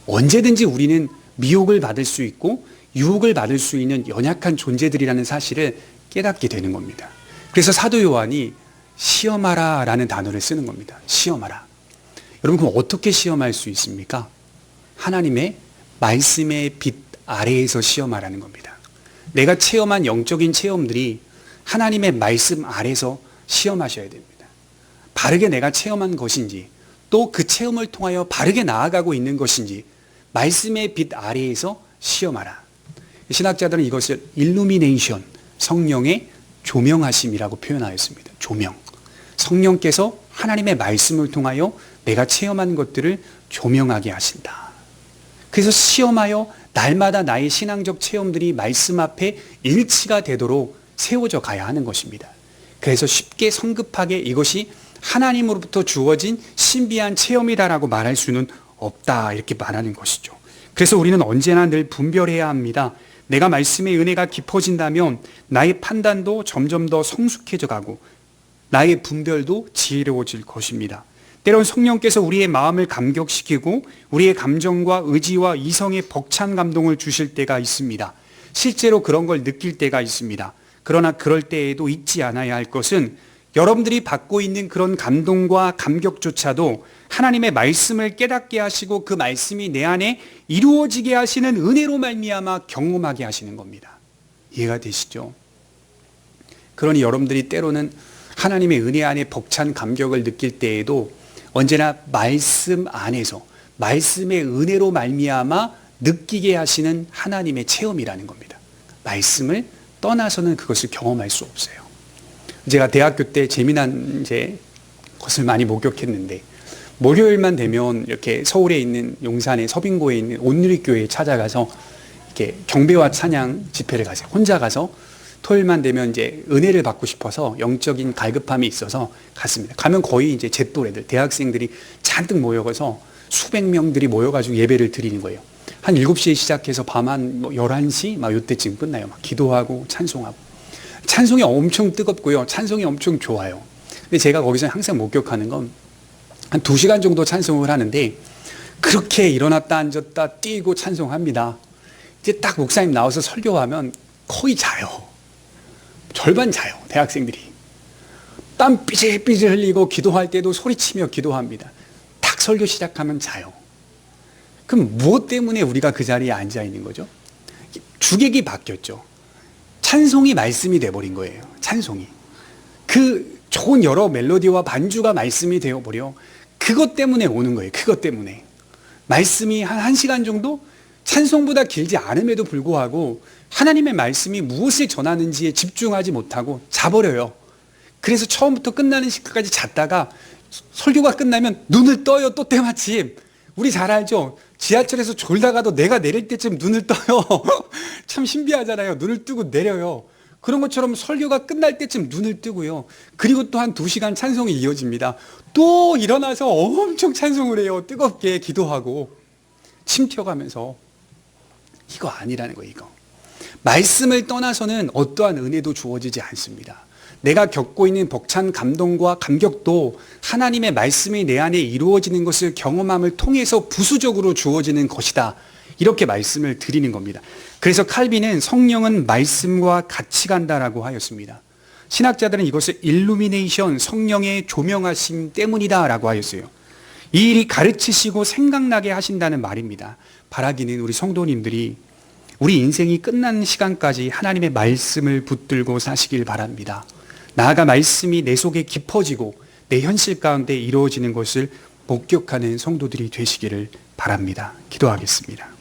언제든지 우리는 미혹을 받을 수 있고 유혹을 받을 수 있는 연약한 존재들이라는 사실을 깨닫게 되는 겁니다. 그래서 사도 요한이 시험하라 라는 단어를 쓰는 겁니다. 시험하라. 여러분, 그럼 어떻게 시험할 수 있습니까? 하나님의 말씀의 빛 아래에서 시험하라는 겁니다. 내가 체험한 영적인 체험들이 하나님의 말씀 아래에서 시험하셔야 됩니다. 바르게 내가 체험한 것인지 또 그 체험을 통하여 바르게 나아가고 있는 것인지 말씀의 빛 아래에서 시험하라. 신학자들은 이것을 일루미네이션, 성령의 조명하심이라고 표현하였습니다. 조명. 성령께서 하나님의 말씀을 통하여 내가 체험한 것들을 조명하게 하신다. 그래서 시험하여 날마다 나의 신앙적 체험들이 말씀 앞에 일치가 되도록 세워져 가야 하는 것입니다. 그래서 쉽게 성급하게 이것이 하나님으로부터 주어진 신비한 체험이다라고 말할 수는 없다, 이렇게 말하는 것이죠. 그래서 우리는 언제나 늘 분별해야 합니다. 내가 말씀의 은혜가 깊어진다면 나의 판단도 점점 더 성숙해져 가고 나의 분별도 지혜로워질 것입니다. 때론 성령께서 우리의 마음을 감격시키고 우리의 감정과 의지와 이성에 벅찬 감동을 주실 때가 있습니다. 실제로 그런 걸 느낄 때가 있습니다. 그러나 그럴 때에도 잊지 않아야 할 것은 여러분들이 받고 있는 그런 감동과 감격조차도 하나님의 말씀을 깨닫게 하시고 그 말씀이 내 안에 이루어지게 하시는 은혜로 말미암아 경험하게 하시는 겁니다. 이해가 되시죠? 그러니 여러분들이 때로는 하나님의 은혜 안에 벅찬 감격을 느낄 때에도 언제나 말씀 안에서 말씀의 은혜로 말미암아 느끼게 하시는 하나님의 체험이라는 겁니다. 말씀을 떠나서는 그것을 경험할 수 없어요. 제가 대학교 때 재미난 것을 많이 목격했는데, 목요일만 되면 이렇게 서울에 있는 용산의 서빙고에 있는 온누리교회에 찾아가서 이렇게 경배와 찬양 집회를 가세요. 혼자 가서 토요일만 되면 은혜를 받고 싶어서 영적인 갈급함이 있어서 갔습니다. 가면 거의 제 또래들, 대학생들이 잔뜩 모여서 수백 명들이 모여가지고 예배를 드리는 거예요. 한 7시에 시작해서 밤 한 11시 막 이때쯤 끝나요. 막 기도하고 찬송하고. 찬송이 엄청 뜨겁고요. 찬송이 엄청 좋아요. 근데 제가 거기서 항상 목격하는 건 한 2시간 정도 찬송을 하는데 그렇게 일어났다 앉았다 뛰고 찬송합니다. 이제 딱 목사님 나와서 설교하면 거의 자요. 절반 자요. 대학생들이. 땀 삐질삐질 흘리고 기도할 때도 소리치며 기도합니다. 딱 설교 시작하면 자요. 그럼 무엇 때문에 우리가 그 자리에 앉아 있는 거죠? 주객이 바뀌었죠. 찬송이 말씀이 돼버린 거예요. 찬송이. 그 좋은 여러 멜로디와 반주가 말씀이 되어버려. 그것 때문에 오는 거예요. 그것 때문에. 말씀이 한 1시간 정도 찬송보다 길지 않음에도 불구하고 하나님의 말씀이 무엇을 전하는지에 집중하지 못하고 자버려요. 그래서 처음부터 끝나는 시간까지 잤다가 설교가 끝나면 눈을 떠요. 또 때마침. 우리 잘 알죠? 지하철에서 졸다가도 내가 내릴 때쯤 눈을 떠요. 참 신비하잖아요. 눈을 뜨고 내려요. 그런 것처럼 설교가 끝날 때쯤 눈을 뜨고요. 그리고 또 한 2시간 찬송이 이어집니다. 또 일어나서 엄청 찬송을 해요. 뜨겁게 기도하고 침 튀어가면서. 이거 아니라는 거예요, 이거. 말씀을 떠나서는 어떠한 은혜도 주어지지 않습니다. 내가 겪고 있는 벅찬 감동과 감격도 하나님의 말씀이 내 안에 이루어지는 것을 경험함을 통해서 부수적으로 주어지는 것이다. 이렇게 말씀을 드리는 겁니다. 그래서 칼빈은 성령은 말씀과 같이 간다라고 하였습니다. 신학자들은 이것을 일루미네이션, 성령의 조명하심 때문이다라고 하였어요. 이 일이 가르치시고 생각나게 하신다는 말입니다. 바라기는 우리 성도님들이 우리 인생이 끝나는 시간까지 하나님의 말씀을 붙들고 사시길 바랍니다. 나아가 말씀이 내 속에 깊어지고 내 현실 가운데 이루어지는 것을 목격하는 성도들이 되시기를 바랍니다. 기도하겠습니다.